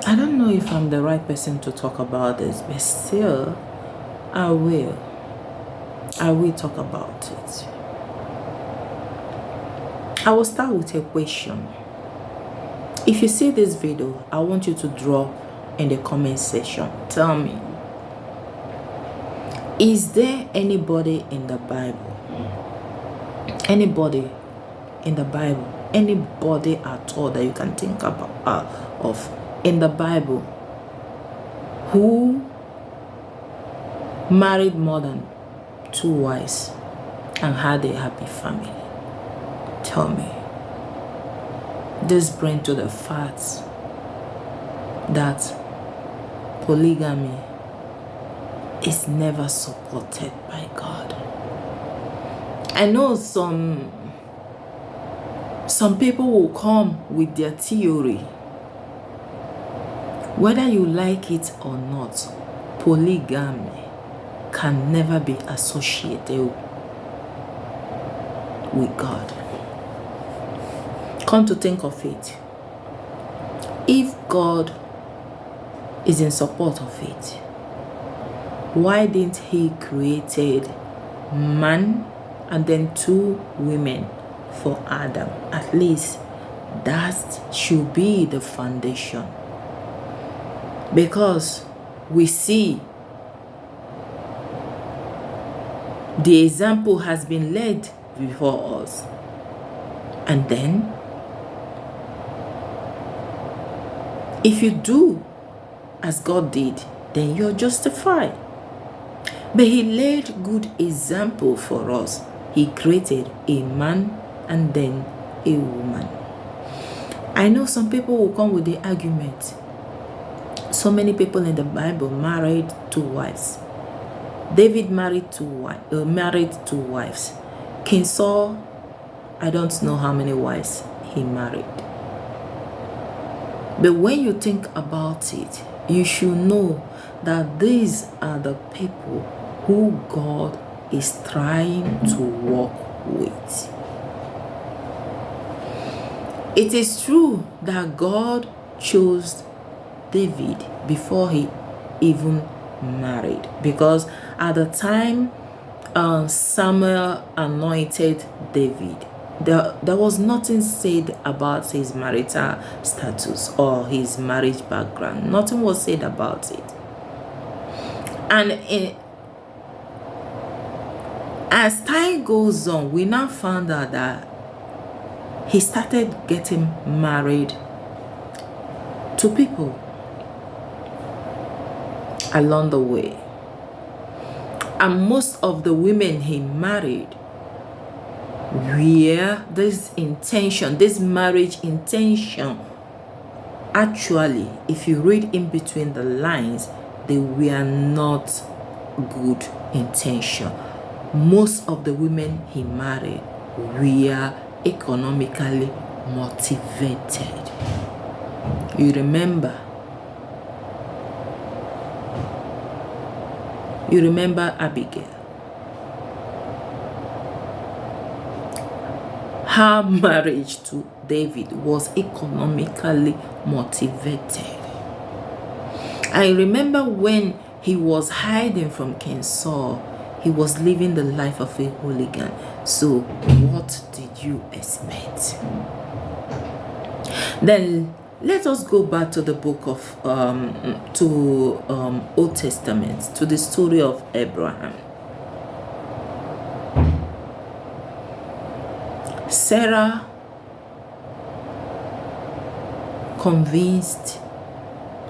I don't know if I'm the right person to talk about this, but still, I will. I will talk about it. I will start with a question. If you see this video, I want you to drop in the comment section. Tell me, is there anybody in the Bible? Anybody in the Bible? Anybody at all that you can think about of in the Bible who married more than 2 wives and had a happy family? Tell me. This brings to the fact that polygamy is never supported by God. I know some people will come with their theory. Whether you like it or not, polygamy can never be associated with God. Come to think of it, if God is in support of it, why didn't he created man and then 2 women for Adam? At least that should be the foundation, because we see the example has been laid before us, and then if you do as God did, then you're justified. But he laid good example for us. He created a man and then a woman. I know some people will come with the argument, so many people in the Bible married 2 wives. David married 2 wives. King Saul, I don't know how many wives he married. But when you think about it, you should know that these are the people who God is trying to work with. It is true that God chose David before he even married, because at the time Samuel anointed David, there was nothing said about his marital status or his marriage background. Nothing was said about it. And as time goes on, we now found out that he started getting married to people along the way. And most of the women he married were this marriage intention. Actually, if you read in between the lines, they were not good intention. Most of the women he married were economically motivated. You remember Abigail. Her marriage to David was economically motivated. I remember when he was hiding from King Saul, he was living the life of a hooligan. So what did you expect? Then let us go back to the book of Old Testament, to the story of Abraham. Sarah convinced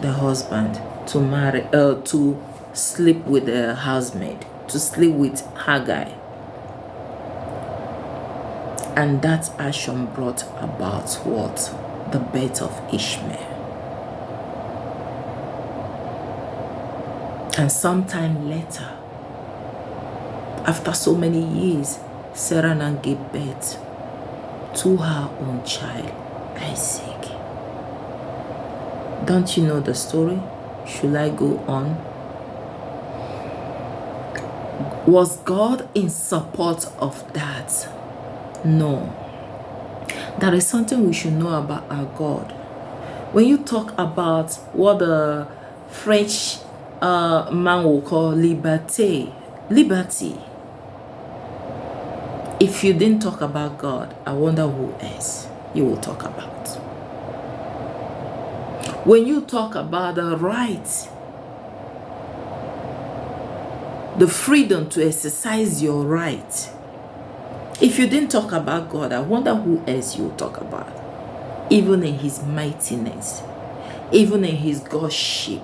the husband to marry, to sleep with the housemaid, to sleep with Hagar, and that action brought about what? The birth of Ishmael. And sometime later, after so many years, Sarah now gave birth to her own child, Isaac. Don't you know the story? Should I go on? Was God in support of that? No. There is something we should know about our God. When you talk about what the French man will call liberté, liberty, if you didn't talk about God, I wonder who else you will talk about. When you talk about the right, the freedom to exercise your right, if you didn't talk about God, I wonder who else you will talk about. Even in his mightiness, even in his Godship,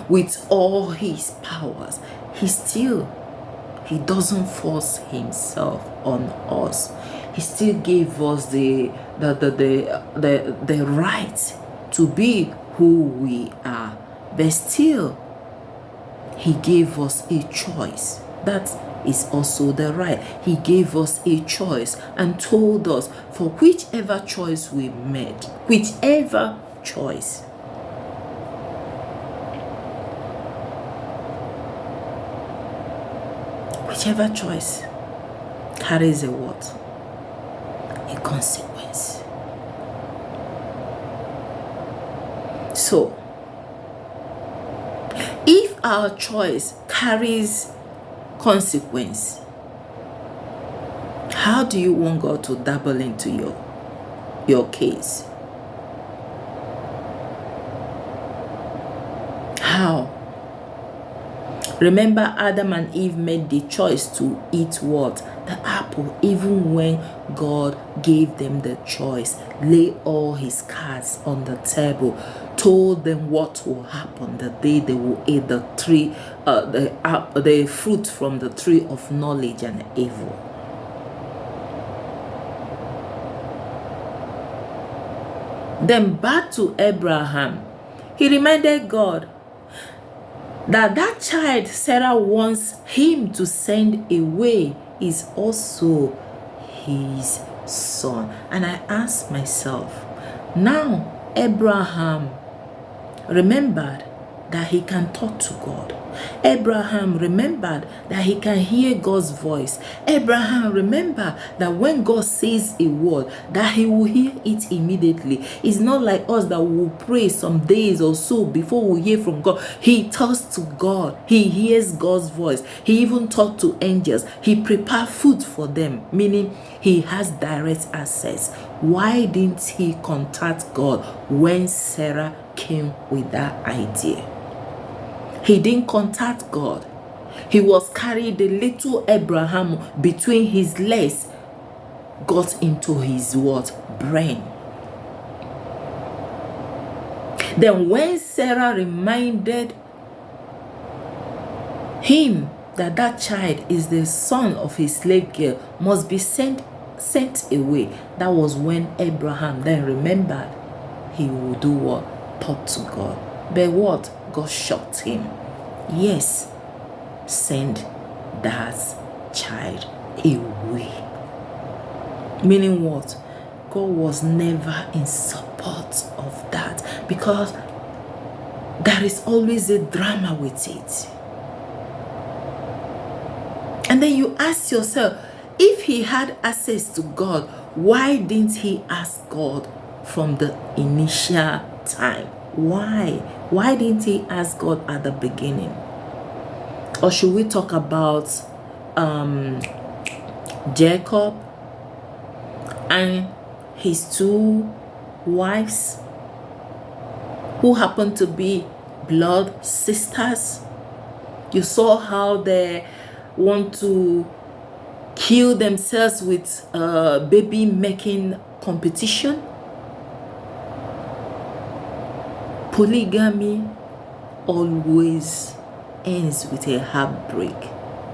with all his powers, he doesn't force himself on us. He still gave us the right to be who we are, but still he gave us a choice. That is also the right. He gave us a choice and told us for whichever choice we made, whichever choice, carries a what? A consequence. So, if our choice carries consequence, how do you want God to dabble into your case? How? Remember, Adam and Eve made the choice to eat what? The apple, even when God gave them the choice, lay all his cards on the table, told them what will happen the day they will eat the tree, the fruit from the tree of knowledge and evil. Then back to Abraham, he reminded God that child Sarah wants him to send away is also his son. And I asked myself, now Abraham remembered that he can talk to God. Abraham remembered that he can hear God's voice. Abraham remembered that when God says a word, that he will hear it immediately. It's not like us that will pray some days or so before we hear from God. He talks to God. He hears God's voice. He even talked to angels. He prepared food for them, meaning he has direct access. Why didn't he contact God when Sarah came with that idea? He didn't contact God. He was carrying the little Abraham between his legs, got into his what? Brain. Then when Sarah reminded him that child is the son of his slave girl, must be sent away, that was when Abraham then remembered he would do what? Talk to God. But what? God shot him. Yes, send that child away. Meaning what? God was never in support of that, because there is always a drama with it. And then you ask yourself, if he had access to God, why didn't he ask God from the initial time? Why didn't he ask God at the beginning? Or should we talk about Jacob and his two wives who happened to be blood sisters? You saw how they want to kill themselves with baby making competition. Polygamy always ends with a heartbreak,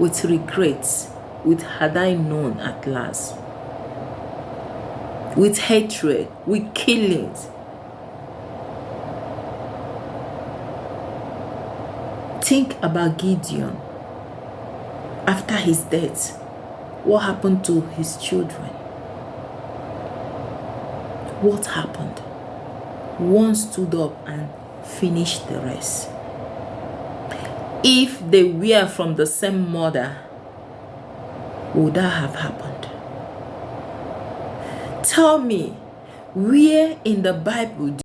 with regrets, with had I known at last, with hatred, with killings. Think about Gideon. After his death, what happened to his children? What happened? One stood up and finished the rest. If they were from the same mother, would that have happened? Tell me, where in the Bible